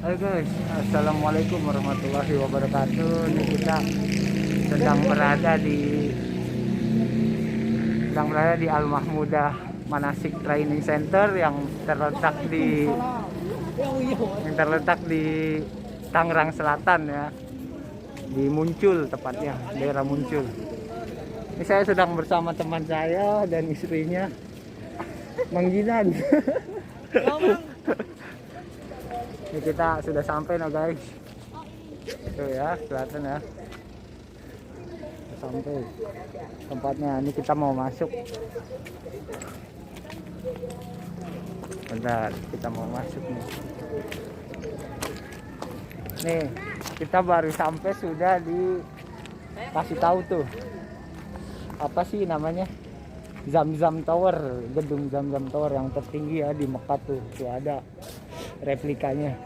Hai guys, assalamualaikum warahmatullahi wabarakatuh. Ini kita sedang berada di Al Mahmudah Manasik Training Center yang terletak di Tangerang Selatan ya, di Muncul tepatnya, daerah Muncul. Ini saya sedang bersama teman saya dan istrinya, Mang Jidan. Ini kita sudah sampai nah guys. Tuh ya, kelihatan ya. Sudah sampai tempatnya. Ini kita mau masuk. Bentar, kita mau masuk nih. Nih, kita baru sampai sudah dikasih tahu tuh. Apa sih namanya? Zam-Zam Tower, gedung Zam-Zam Tower yang tertinggi ya di Mekah tuh. Tuh ada replikanya.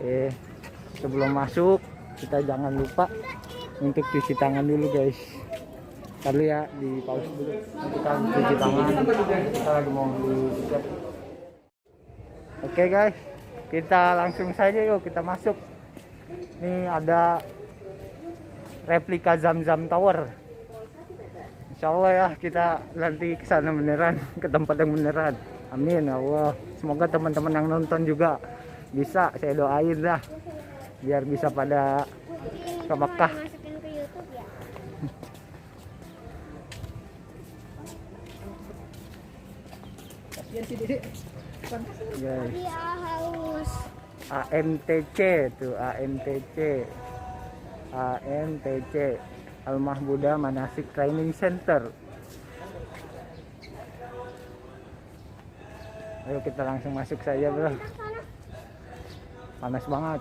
Oke, sebelum masuk kita jangan lupa untuk cuci tangan dulu guys. Lalu ya di pause dulu, kita cuci tangan. Kita lagi mau dicek. Oke guys, kita langsung saja yuk kita masuk. Ini ada replika Zam-Zam Tower. Insya Allah ya kita nanti ke sana beneran, ke tempat yang beneran. Amin ya Allah. Semoga teman-teman yang nonton juga bisa, saya doain dah biar bisa pada ke Mekah. Guys, AMTC tuh, AMTC Al Mahmudah Manasik Training Center. Ayo kita langsung masuk saja bro. Panas banget,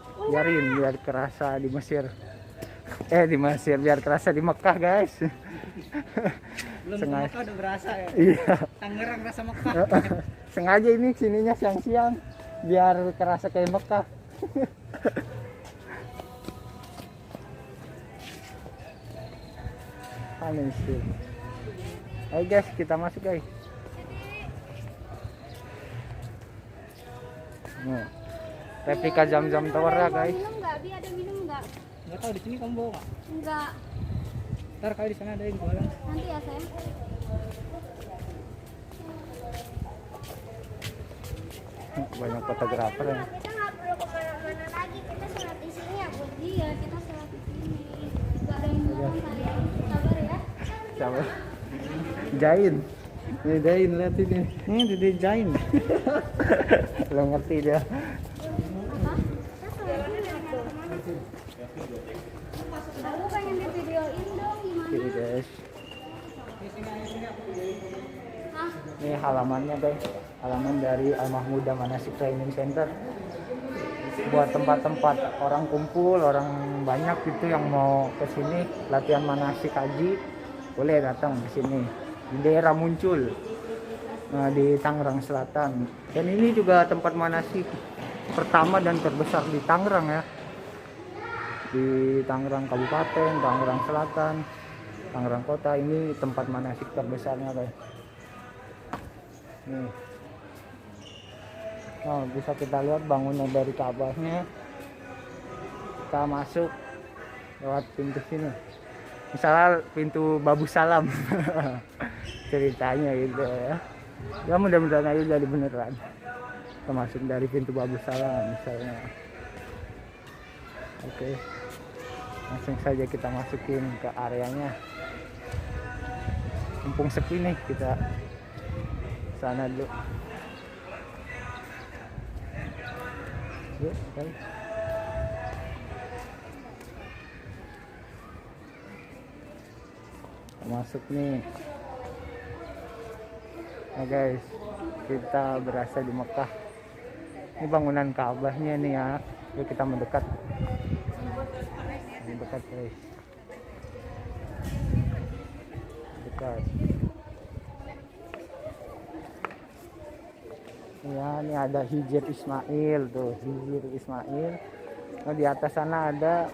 biar kerasa di Mesir. Biar kerasa di Mekah guys. Belum sengaja Mekah udah berasa ya. Iya. Tangerang rasa Mekah. Sengaja ini sininya siang-siang biar kerasa kayak Mekah. Panas sih. Ayo guys, kita masuk guys. Nih, replika Zam-Zam Tower ya guys. Minum nggak? Bi ada minum nggak? Enggak tahu di sini kamu bawa nggak? Enggak. Ntar kali di sana ada yang jualan. Nanti ya sayang. Banyak fotografer ya. Kita nggak perlu kemana-mana lagi. Kita sholat di sini ya buat dia. Kita sholat di sini. Gak ada yang bilang sayang. Sabar ya. Sabar. Jain. Ini Jain, lihat ini. Ini dia Jain. Lo ngerti dia. Apa? Aku pengen di videoin dong Oke gimana? guys. Hah? Ini halamannya guys. Halaman dari Al Mahmudah Manasik Training Center. Buat tempat-tempat orang kumpul, orang banyak gitu yang mau ke sini latihan manasik haji, boleh datang ke sini. Di daerah Muncul, di Tangerang Selatan. Dan ini juga tempat manasik pertama dan terbesar di Tangerang ya, di Tangerang Kabupaten, Tangerang Selatan, Tangerang Kota. Ini tempat manasik terbesarnya guys. Nih, oh, bisa kita lihat bangunan dari Ka'bahnya. Kita masuk lewat pintu sini, misalnya pintu Babu Salam. Ceritanya gitu ya. Ya mudah-mudahan aja jadi beneran. Kita masuk dari pintu Babu Salam misalnya. Oke, langsung saja kita masukin ke areanya. Mumpung sepi nih, kita sana dulu. Yuk, guys. Masuk nih. Nah guys, kita berasa di Mekah. Ini bangunan Ka'bahnya nih ya. Yuk kita mendekat. Mendekat guys. Dekat. Ya, ini ada Hijr Ismail tuh, Hijr Ismail. Nah, di atas sana ada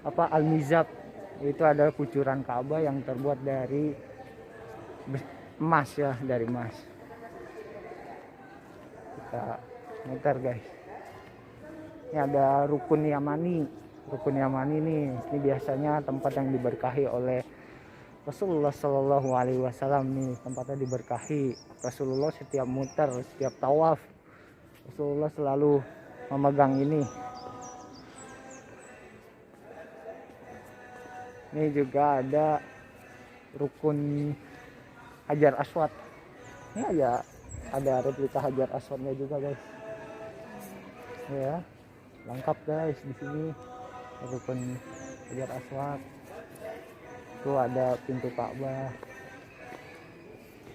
apa Al-Mizab. Itu adalah kucuran Ka'bah yang terbuat dari emas ya, dari emas. Kita muter guys. Ini ada Rukun Yamani. Rukun Yamani nih, ini biasanya tempat yang diberkahi oleh Rasulullah Shallallahu Alaihi Wasallam nih, tempatnya diberkahi. Rasulullah setiap muter, setiap tawaf, Rasulullah selalu memegang ini. Ini juga ada Rukun Hajar Aswad. Ini ada replika Hajar Aswadnya juga guys. Ya, lengkap guys di sini. Rukun Hajar Aswad. Tuh ada pintu Ka'bah.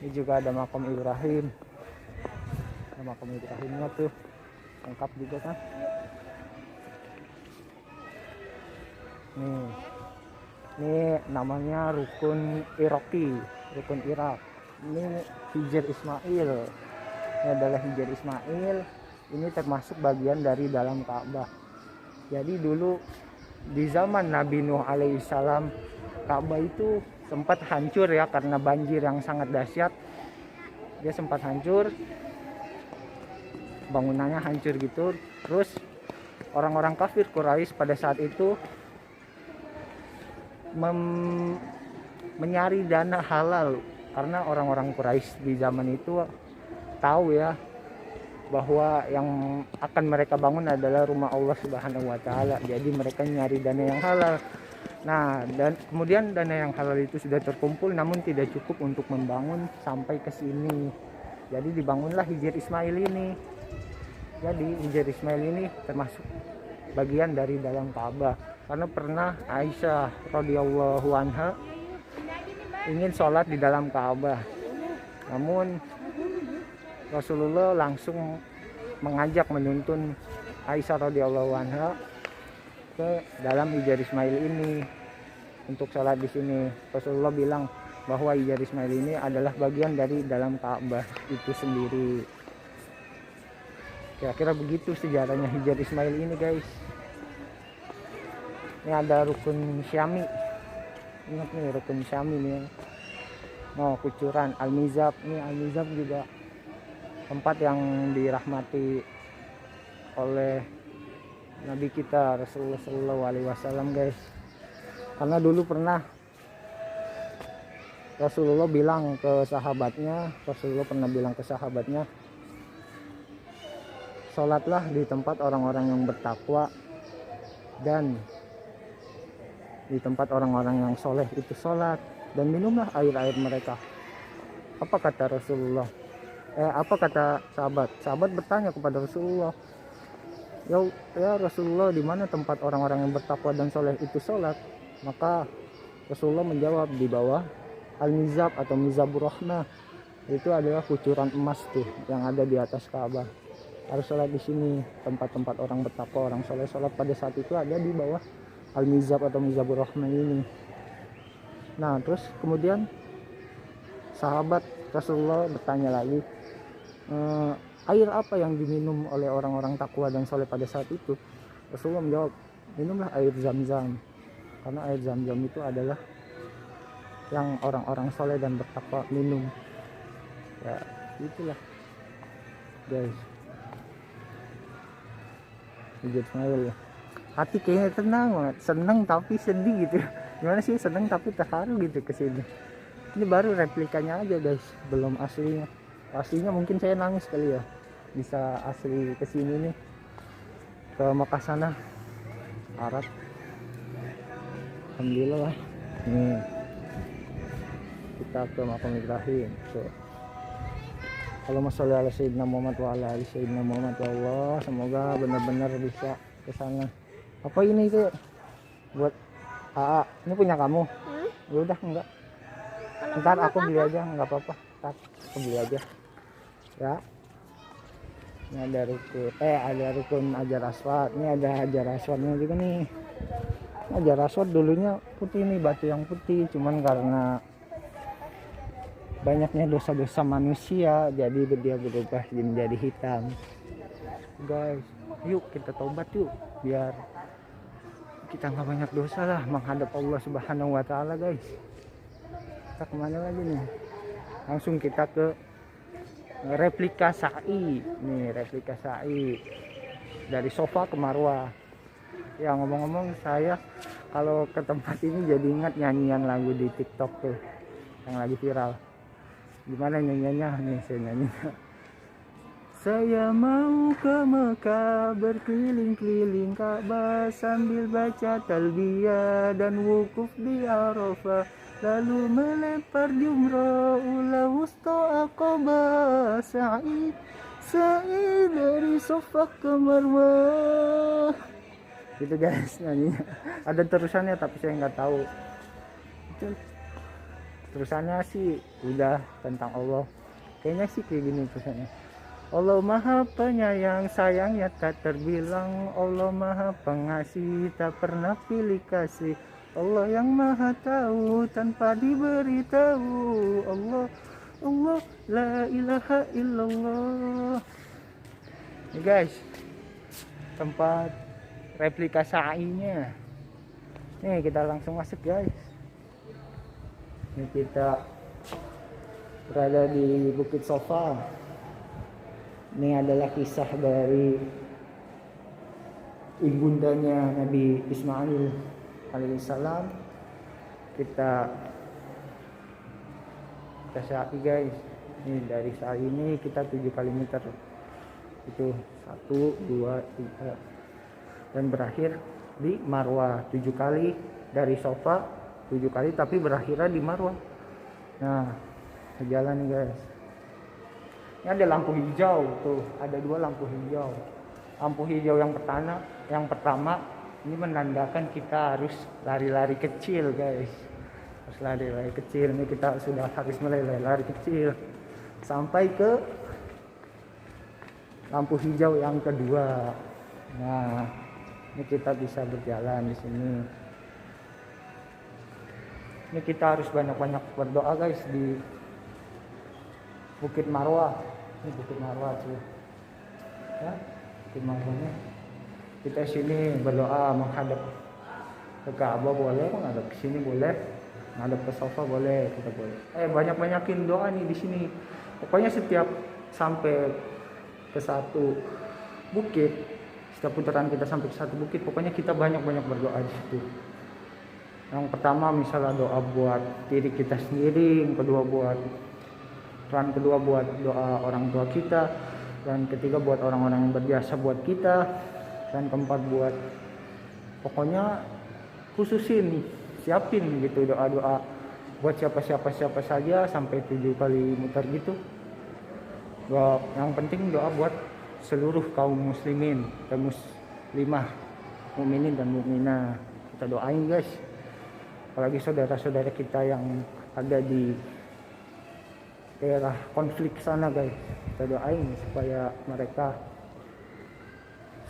Ini juga ada makam Ibrahim. Ada makam Ibrahimnya tuh, lengkap juga kan. Ini namanya Rukun Iraqi, Rukun Irak. Ini Hijr Ismail. Ini adalah Hijr Ismail. Ini termasuk bagian dari dalam Ka'bah. Jadi dulu di zaman Nabi Nuh alaihissalam, Ka'bah itu sempat hancur ya karena banjir yang sangat dahsyat. Dia sempat hancur, bangunannya hancur gitu. Terus orang-orang kafir Quraisy pada saat itu mencari dana halal, karena orang-orang Quraisy di zaman itu tahu ya bahwa yang akan mereka bangun adalah rumah Allah Subhanahu wa taala. Jadi mereka nyari dana yang halal. Nah, dan kemudian dana yang halal itu sudah terkumpul namun tidak cukup untuk membangun sampai ke sini. Jadi dibangunlah Hijr Ismail ini. Jadi Hijr Ismail ini termasuk bagian dari dalam Ka'bah. Karena pernah Aisyah radhiyallahu anha ingin sholat di dalam Ka'bah. Namun Rasulullah langsung mengajak, menuntun Aisyah radhiyallahu anha ke dalam Hijr Ismail ini untuk sholat di sini. Rasulullah bilang bahwa Hijr Ismail ini adalah bagian dari dalam Ka'bah itu sendiri. Kira-kira begitu sejarahnya Hijr Ismail ini guys. Ini ada Rukun Syami. Ingat nih Rukun Syami nih. Oh, kucuran Al-Mizab. Ini Al-Mizab juga tempat yang dirahmati oleh Nabi kita Rasulullah Shallallahu Alaihi Wasallam guys. Karena dulu pernah Rasulullah bilang ke sahabatnya, sholatlah di tempat orang-orang yang bertakwa dan di tempat orang-orang yang soleh itu sholat, dan minumlah air-air mereka. Apa kata Rasulullah? Apa kata sahabat? Sahabat bertanya kepada Rasulullah, ya Rasulullah, di mana tempat orang-orang yang bertakwa dan soleh itu sholat? Maka Rasulullah menjawab, di bawah Al-Mizab atau Mizabur Rahmah. Itu adalah kucuran emas tuh yang ada di atas Ka'bah. Harus sholat di sini. Tempat-tempat orang bertakwa, orang soleh sholat pada saat itu ada di bawah Al-Mizab atau Mizabur Rahmah ini. Nah, terus kemudian sahabat Rasulullah bertanya lagi, air apa yang diminum oleh orang-orang takwa dan soleh pada saat itu? Rasulullah menjawab, minumlah air Zam-Zam, karena air Zam-Zam itu adalah yang orang-orang soleh dan bertakwa minum. Ya, itulah guys, Hijr Ismail ya. Hati kayaknya tenang banget, seneng tapi sedih gitu. Gimana sih, seneng tapi terharu gitu kesini. Ini baru replikanya aja guys, belum aslinya. Aslinya mungkin saya nangis kali ya, bisa asli kesini nih, ke Mekah sana, Arab. Alhamdulillah lah. Nih kita ke makam Ibrahim. Allahumma sholli ala sayyidina Muhammad wa ala ali sayyidina Muhammad. Ya Allah, semoga benar-benar bisa ke sana. Apa ini tuh buat AA? Ini punya kamu? Ya udah, enggak. Ntar aku beli aja, enggak apa-apa. Ntar aku beli aja. Ya. Ini ada rukun Hajar Aswad. Ini ada Hajar Aswadnya juga nih. Hajar Aswad dulunya putih nih, batu yang putih, cuman karena banyaknya dosa-dosa manusia jadi dia berubah menjadi hitam. Guys, yuk kita taubat yuk, biar kita nggak banyak dosa lah menghadap Allah Subhanahu wa taala guys. Kita kemana lagi nih? Langsung kita ke replika sa'i. Nih replika sa'i dari Sofa ke Marwah. Ya ngomong-ngomong, saya kalau ke tempat ini jadi ingat nyanyian lagu di TikTok tuh yang lagi viral. Gimana nyanyiannya? Nih saya nyanyi. Saya mau ke Mekah, berkeliling-keliling Ka'bah sambil baca talbiyah dan wukuf di Arafah, lalu melempar jumrah, ula wusta aqabah, sa'i dari Safa ke Marwah. Gitu guys nyanyinya. Ada terusannya tapi saya nggak tahu. Itu terusannya sih udah tentang Allah. Kayaknya sih kayak gini terusannya. Allah Maha Penyayang, sayangnya tak terbilang. Allah Maha Pengasih, tak pernah pilih kasih. Allah yang Maha Tahu tanpa diberitahu. Allah, Allah, la ilaha illallah. Nih guys, tempat replika sa'inya. Nih kita langsung masuk guys. Ini kita berada di Bukit Sofa. Ini adalah kisah dari ibundanya Nabi Ismail alaihissalam. Kita sa'i guys. Ini dari sa'i ini kita 7 kali muter. Itu 1, 2, 3 dan berakhir di Marwah 7 kali. Dari Sofa 7 kali tapi berakhirnya di Marwah. Nah, jalan nih guys. Ini ada lampu hijau tuh, ada 2 lampu hijau. Lampu hijau yang pertama ini menandakan kita harus lari-lari kecil guys. Harus lari-lari kecil. Ini kita sudah harus mulai lari kecil sampai ke lampu hijau yang kedua. Nah, ini kita bisa berjalan di sini. Ini kita harus banyak-banyak berdoa guys di Bukit Marwah. Ini Bukit Marwah cuy. Ya, Bukit Marwahnya. Kita sini berdoa menghadap ke Ka'bah boleh, menghadap ke sini boleh, menghadap ke Sofa boleh, kita boleh. Banyak-banyakin doa nih di sini. Pokoknya setiap sampai ke satu bukit, setiap putaran kita sampai ke satu bukit, pokoknya kita banyak-banyak berdoa di situ. Yang pertama misalnya doa buat diri kita sendiri, yang kedua buat doa orang tua kita, dan ketiga buat orang-orang yang berjasa buat kita, dan keempat buat pokoknya khususin, siapin gitu doa-doa buat siapa saja sampai 7 kali muter gitu. Doa yang penting doa buat seluruh kaum muslimin dan muslimah, mukminin dan mukminah. Kita doain guys, apalagi saudara-saudara kita yang ada di daerah konflik sana guys. Kita doain supaya mereka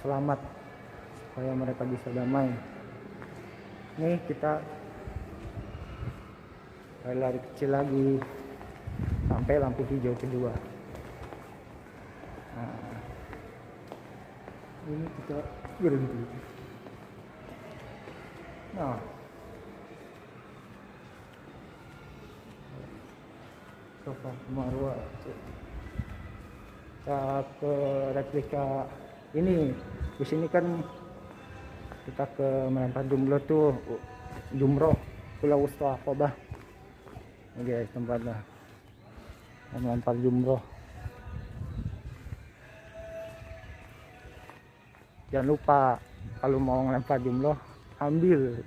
selamat, supaya mereka bisa damai. Nih kita lari kecil lagi sampai lampu hijau kedua. Nah, ini kita berhenti. Nah, Sofa Marwah. Kita ke replika ini. Di sini kan kita ke melempar jumroh Pulau Wusta Aqabah. Ini guys tempatnya melempar jumroh. Jangan lupa kalau mau melempar jumroh ambil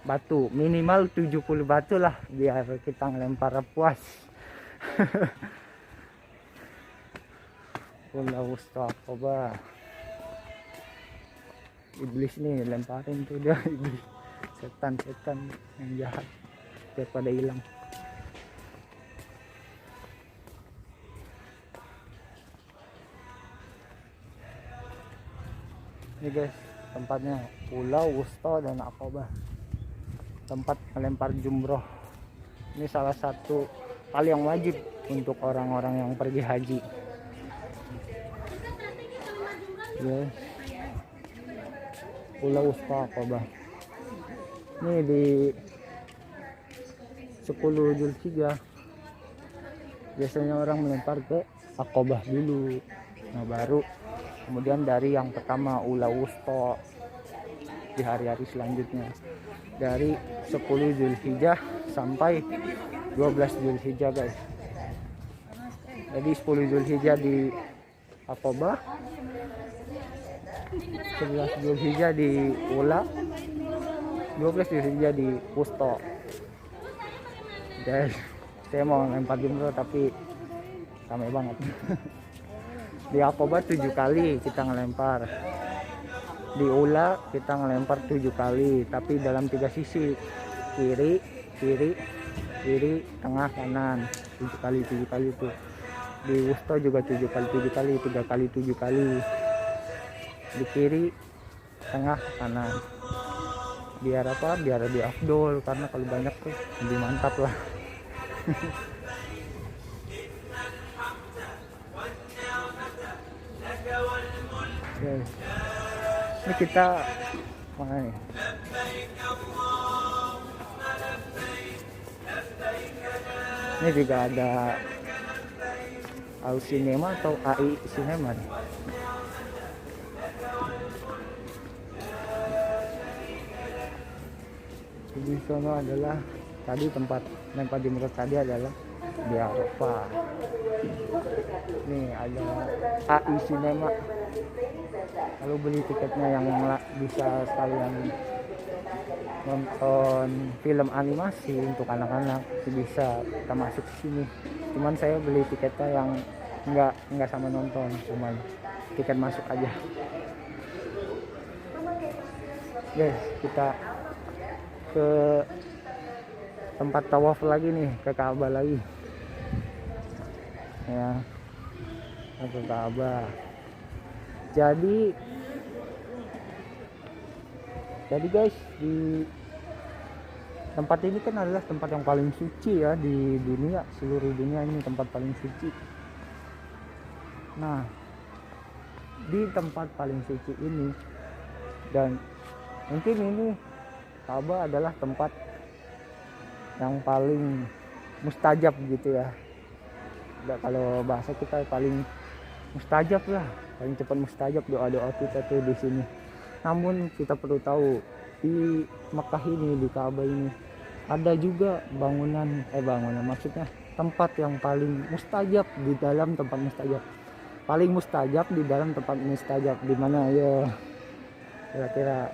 batu minimal 70 batu lah biar kita ngelempar puas. Pulau Wusta Aqabah. Iblis nih lemparin tuh dia, iblis, setan yang jahat biar pada hilang. Ini guys tempatnya Pulau Wusta dan Aqabah, tempat melempar jumroh. Ini salah satu hal yang wajib untuk orang-orang yang pergi haji. Yes. Pulau Wusta Aqabah. Ini di 10 Zulhijjah biasanya orang melempar ke Aqobah dulu. Nah baru kemudian dari yang pertama Ula Wusta di hari-hari selanjutnya, dari 10 Zulhijjah sampai 12 Zulhijjah guys. Jadi 10 Zulhijjah di Aqobah, 11 Zulhijjah di Ula, 12 Zulhijjah di Wusta. Guys, saya mau lempar jumroh tapi ramai banget. Di Aqobah 7 kali kita ngelempar, di Ula kita ngelempar 7 kali tapi dalam 3 sisi, kiri tengah kanan, 7 kali itu. Di Wusta juga 7 kali 3 kali 7 kali, di kiri tengah kanan, biar apa, biar lebih afdol, karena kalau banyak tuh lebih mantap lah. Oke. Ini kita mana nih? Ini juga ada Au Cinema atau AI Cinema nih. Di sana adalah tadi tempat lempar jumroh tadi adalah di Arafah. Nih ada AI Cinema. Kalau beli tiketnya yang bisa sekalian nonton film animasi untuk anak-anak bisa kita masuk ke sini. Cuman saya beli tiketnya yang enggak sama nonton, cuman tiket masuk aja. Guys, kita ke tempat tawaf lagi nih, ke Ka'bah lagi ya, ke Ka'bah. Jadi guys, di tempat ini kan adalah tempat yang paling suci ya di dunia, seluruh dunia ini tempat paling suci. Nah, di tempat paling suci ini, dan mungkin ini Ka'bah adalah tempat yang paling mustajab gitu ya. Kalau bahasa kita paling mustajab lah, paling cepat mustajab doa-doa kita tuh di sini. Namun kita perlu tahu di Mekah ini, di Ka'bah ini ada juga bangunan maksudnya tempat yang paling mustajab di dalam tempat mustajab. Paling mustajab di dalam tempat mustajab di mana ya kira-kira.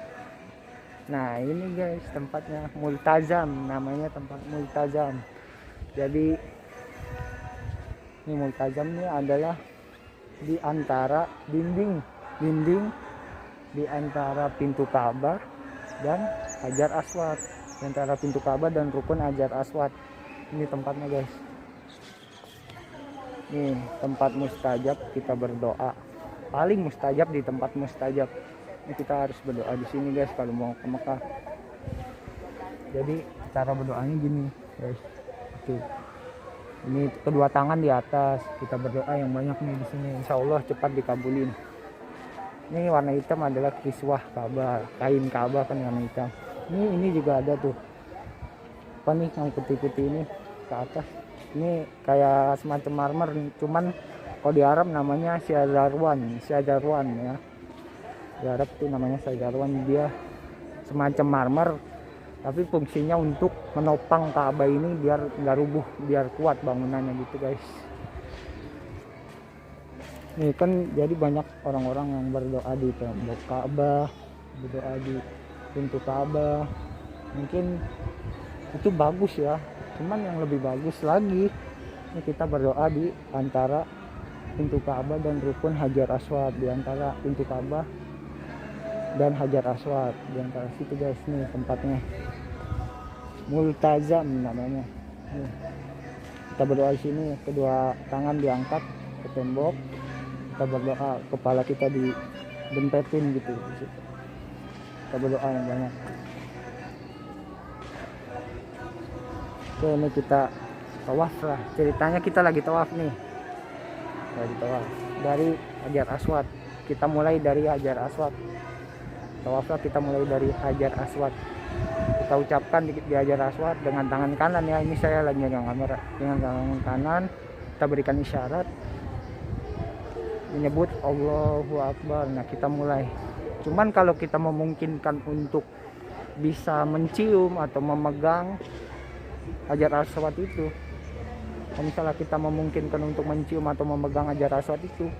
Nah, ini guys tempatnya Multazam, namanya tempat Multazam. Jadi ini Multazam ini adalah di antara dinding di antara pintu Ka'bah dan Hajar Aswad, di antara pintu Ka'bah dan rukun Hajar Aswad. Ini tempatnya guys. Nih tempat mustajab, kita berdoa. Paling mustajab di tempat mustajab. Ini kita harus berdoa di sini guys kalau mau ke Mekah. Jadi cara berdoanya gini guys. Oke. Ini kedua tangan di atas, kita berdoa yang banyak nih di sini. Insya Allah cepat dikabulin. Ini warna hitam adalah kiswah Ka'bah, kain Ka'bah kan warna hitam. Ini juga ada tuh. Apa nih yang putih-putih ini ke atas? Ini kayak semacam marmer, cuman kalau di Arab namanya syajarwan ya. Di Arab tuh namanya syajarwan, dia semacam marmer. Tapi fungsinya untuk menopang Ka'bah ini biar nggak rubuh, biar kuat bangunannya gitu guys. Nih kan jadi banyak orang-orang yang berdoa di tembok Ka'bah, berdoa di pintu Ka'bah. Mungkin itu bagus ya. Cuman yang lebih bagus lagi, ini kita berdoa di antara pintu Ka'bah dan rukun Hajar Aswad, di antara pintu Ka'bah dan Hajar Aswad, di antara situ guys. Nih tempatnya Multazam namanya. Nih, kita berdoa di sini, kedua tangan diangkat ke tembok, kita berdoa, kepala kita didempetin gitu. Kita berdoa yang banyak. Oke, ini kita tawaf lah. Ceritanya kita lagi tawaf nih, lagi tawaf dari Hajar Aswad. Kita mulai dari Hajar Aswad. Tawaflah kita mulai dari Hajar Aswad. Kita ucapkan di Hajar Aswad dengan tangan kanan ya. Ini saya lagi megang kamera dengan tangan kanan. Kita berikan isyarat menyebut Allahu Akbar. Nah kita mulai. Cuman kalau kita memungkinkan untuk bisa mencium atau memegang Hajar Aswad itu, kalau misalnya kita memungkinkan untuk mencium atau memegang Hajar Aswad itu,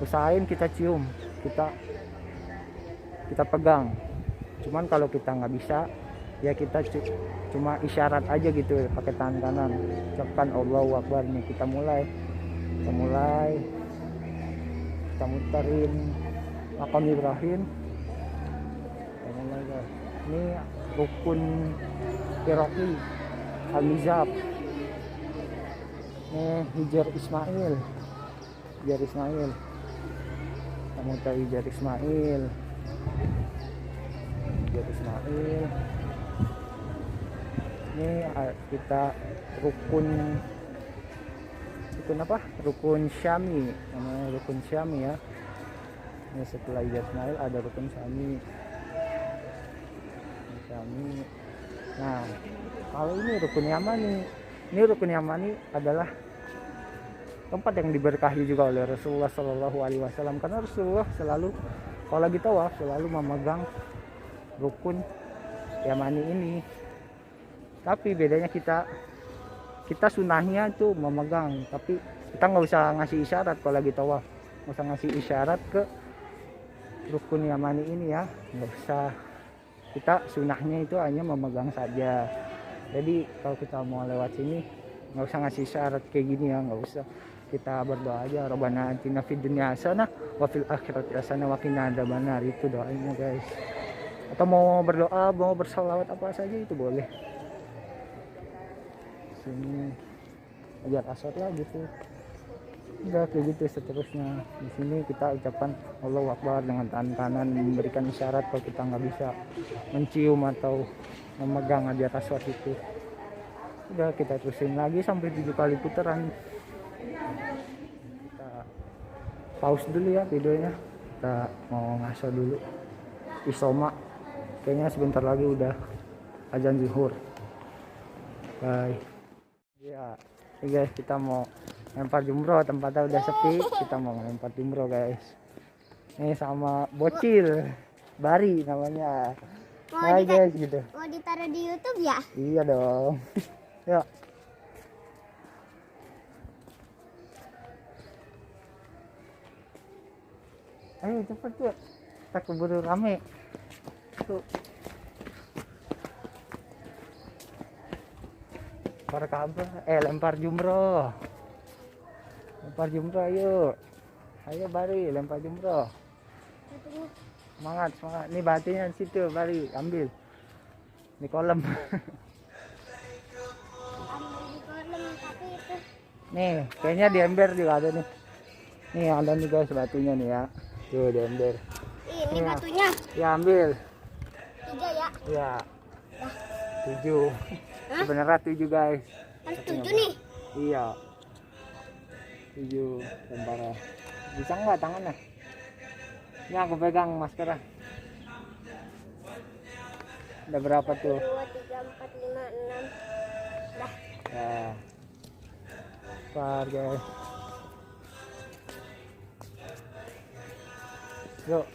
usahain kita cium, kita pegang. Cuman kalau kita nggak bisa, ya kita cuma isyarat aja gitu pakai tangan kanan, ucapkan Allahu Akbar. Nih kita mulai kita muterin makam Ibrahim. Kita mulai guys. Ini rukun Iraqi Al-Mizab. Ini Hajar Ismail. Kita muter Hajar Ismail. Ini kita rukun apa? Rukun Syami. Namanya rukun Syami ya. Ini setelah Hajar Ismail ada rukun Syami. Nah, kalau ini rukun Yamani. Ini rukun Yamani adalah tempat yang diberkahi juga oleh Rasulullah Shallallahu Alaihi Wasallam, karena Rasulullah selalu kalau lagi tawaf selalu memegang rukun Yamani ini. Tapi bedanya kita sunahnya tuh memegang, tapi kita nggak usah ngasih isyarat kalau lagi tawaf, nggak usah ngasih isyarat ke rukun Yamani ini ya, nggak usah. Kita sunahnya itu hanya memegang saja. Jadi kalau kita mau lewat sini nggak usah ngasih isyarat kayak gini ya, nggak usah. Kita berdoa aja, Rabbana atina fid dunya hasanah wa fil akhirati hasanah wa qina adzabannar. Itu doanya guys. Atau mau berdoa, mau bersalawat apa saja itu boleh. Sini Hajar Aswad lah gitu. Udah kayak gitu seterusnya. Di sini kita ucapkan Allahu Akbar dengan tangan kanan, memberikan isyarat kalau kita nggak bisa mencium atau memegang Hajar Aswad itu. Udah kita terusin lagi sampai 7 kali putaran. Kita pause dulu ya videonya. Kita mau ngaso dulu. Isoma. Kayaknya sebentar lagi udah azan zuhur. Bye. Ya, ini guys kita mau lempar jumroh, tempatnya udah sepi, kita mau lempar jumroh guys. Ini sama bocil Bari namanya. Hai guys gitu. Mau ditaruh di YouTube ya? Iya dong. Yuk. Ayo cepet yuk. Kita keburu rame. Tuh. Lempar jumroh. Lempar jumroh ayo. Ayo Bari lempar jumroh. Semangat. Ini batunya di situ Bari, ambil. Di kolam. Nih, kayaknya di ember juga ada nih. Nih ada nih guys batunya nih ya. Tuh di ember. Ini batunya. Ya ambil. 3 ya? Ya. 7. Sebenarnya 7 guys. Harus 7 nih. Iya. 7 lemparan. Bisa nggak tangannya? Ini aku pegang maskernya. Udah berapa tuh? 2, 3, 4, 5, 6. Dah. Ya. Par guys. Yuk.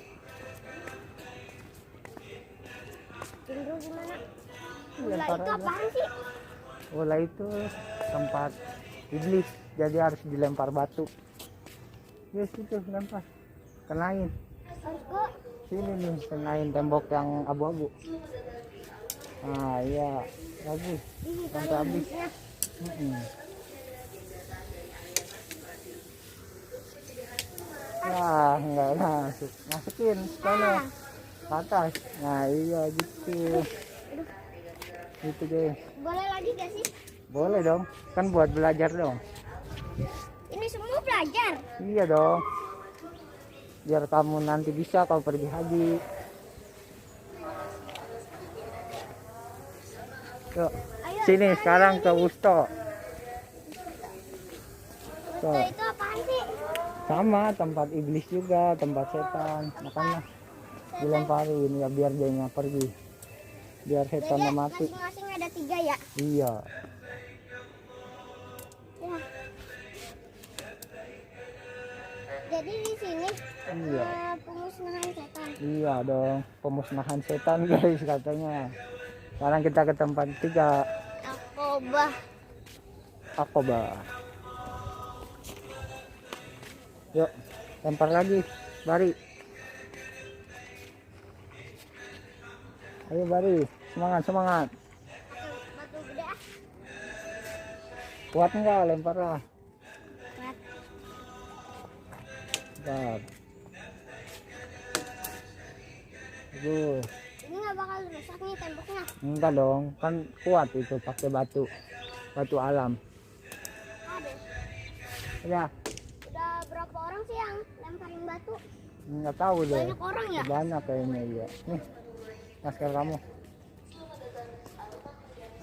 Jumroh gimana? Bola Lempar itu aja. apaan sih? Bola itu tempat iblis, jadi harus dilempar batu. Yes itu lempar. Kenain. Harus ke Sini nih, kenain tembok yang abu-abu. Ah iya, bagus. ini Sampai tadi habis. habisnya. Nah, enggak masuk. Masukin sana. Ke atas. Nah, iya gitu. Gitu deh. Boleh lagi gak sih? Boleh dong. Kan buat belajar dong. Ini semua belajar. Iya dong. Biar kamu nanti bisa kalau pergi haji. Yuk. Ayo, Sini sekarang ke Wusto. Wusto itu apaan sih? Sama tempat iblis juga, tempat setan. Makanya dilemparin ya biar dia pergi. Biar setannya mati. Masing-masing ada 3 ya? Iya. Ya. Jadi di sini Iya. pemusnahan setan. Iya dong, pemusnahan setan guys katanya. Sekarang kita ke tempat 3, Akobah. Aqaba. Yuk, lempar lagi, Bari. Ayo Bari, semangat semangat. Batu gede ah. Kuat enggak lempar lah. Kuat. Bentar. Aduh, Ini nggak bakal rusak nih temboknya. enggak dong, kan kuat itu pakai batu alam. Ada. Ya, Udah berapa orang sih yang lemparin batu? enggak tahu deh. Banyak orang ya? Banyak kayaknya iya. Nih, masker kamu.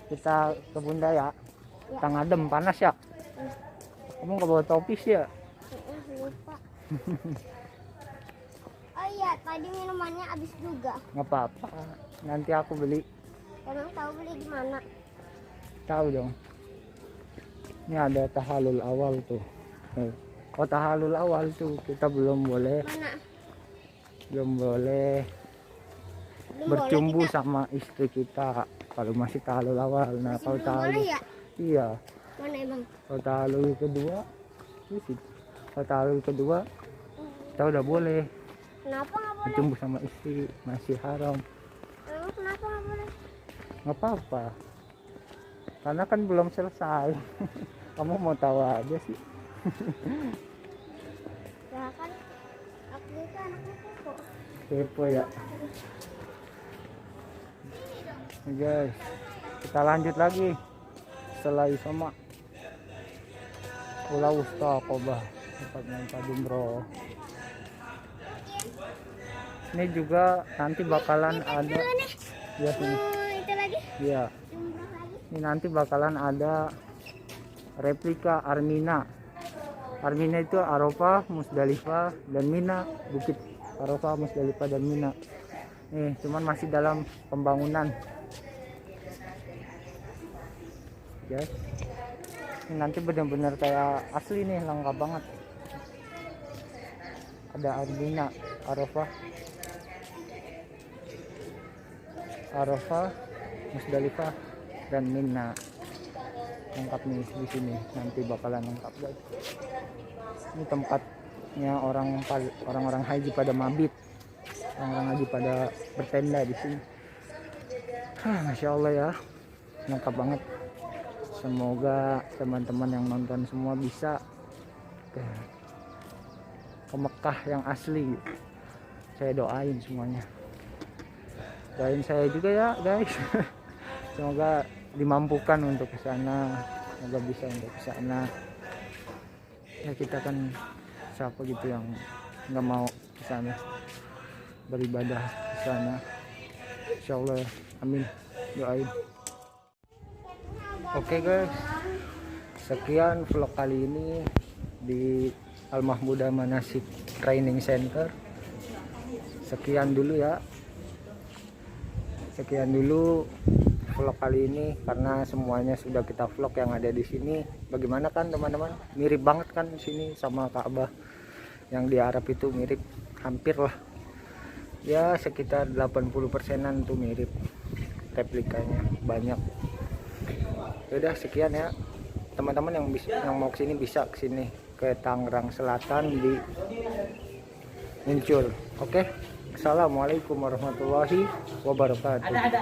Kita ke Bunda ya. Kita ngadem panas ya. Kamu nggak bawa topi sih ya? Lupa. Oh iya, tadi minumannya habis juga. Nggak apa-apa. Nanti aku beli. Emang tahu beli di mana? Tahu dong. Ini ada tahalul awal tuh. Oh tahalul awal tuh kita belum boleh Mana? Belum bercumbu boleh kita. sama istri kita kalau masih tahalul awal. Nah Masih kalau belum tahalul boleh ya? iya. Mana emang? Kalau tahalul kedua, kalau tahalul kedua kita udah boleh Kenapa nggak boleh? bercumbu sama istri, masih haram. Emang kenapa nggak boleh? Nggak apa-apa, karena kan belum selesai. Kamu mau tahu aja sih. Ya kan, aku itu anaknya kepo. Kepo ya. Nih guys, kita lanjut lagi setelah Isoma. Pulau Aqaba, tempatnya tadi bro. Ini juga nanti bakalan ada ya sini. Itu lagi? Iya. Jumroh lagi? Ini nanti bakalan ada replika Armina. Armina itu Arafah, Musdalifah, dan Mina. Bukit Arafah, Musdalifah, dan Mina. Nih, cuman masih dalam pembangunan. Ya. Ini nanti benar-benar kayak asli nih, lengkap banget. Ada Armina, Arafah, Musdalifah, dan Mina. Lengkap nih di sini, nanti bakalan lengkap guys. Ini tempatnya orang-orang haji pada mabit, orang-orang haji pada bertenda di sini. Masya Allah ya, lengkap banget. Semoga teman-teman yang nonton semua bisa ke Mekah yang asli. Saya doain semuanya, doain saya juga ya guys. Semoga dimampukan untuk ke sana, semoga bisa untuk ke sana. Ya kita kan siapa gitu yang nggak mau ke sana beribadah ke sana. Insyaallah, amin, doain. Oke guys, sekian vlog kali ini di Al Mahmudah Manasik Training Center. Sekian dulu ya. Sekian dulu vlog kali ini, karena semuanya sudah kita vlog yang ada di sini. Bagaimana kan teman-teman? Mirip banget kan di sini sama Ka'bah yang di Arab itu, mirip hampir lah. Ya sekitar 80%-an tuh mirip, replikanya banyak. Udah sekian ya. Teman-teman yang mau kesini bisa kesini ke Tangerang Selatan di Muncul. Oke. Assalamualaikum warahmatullahi wabarakatuh. Ada.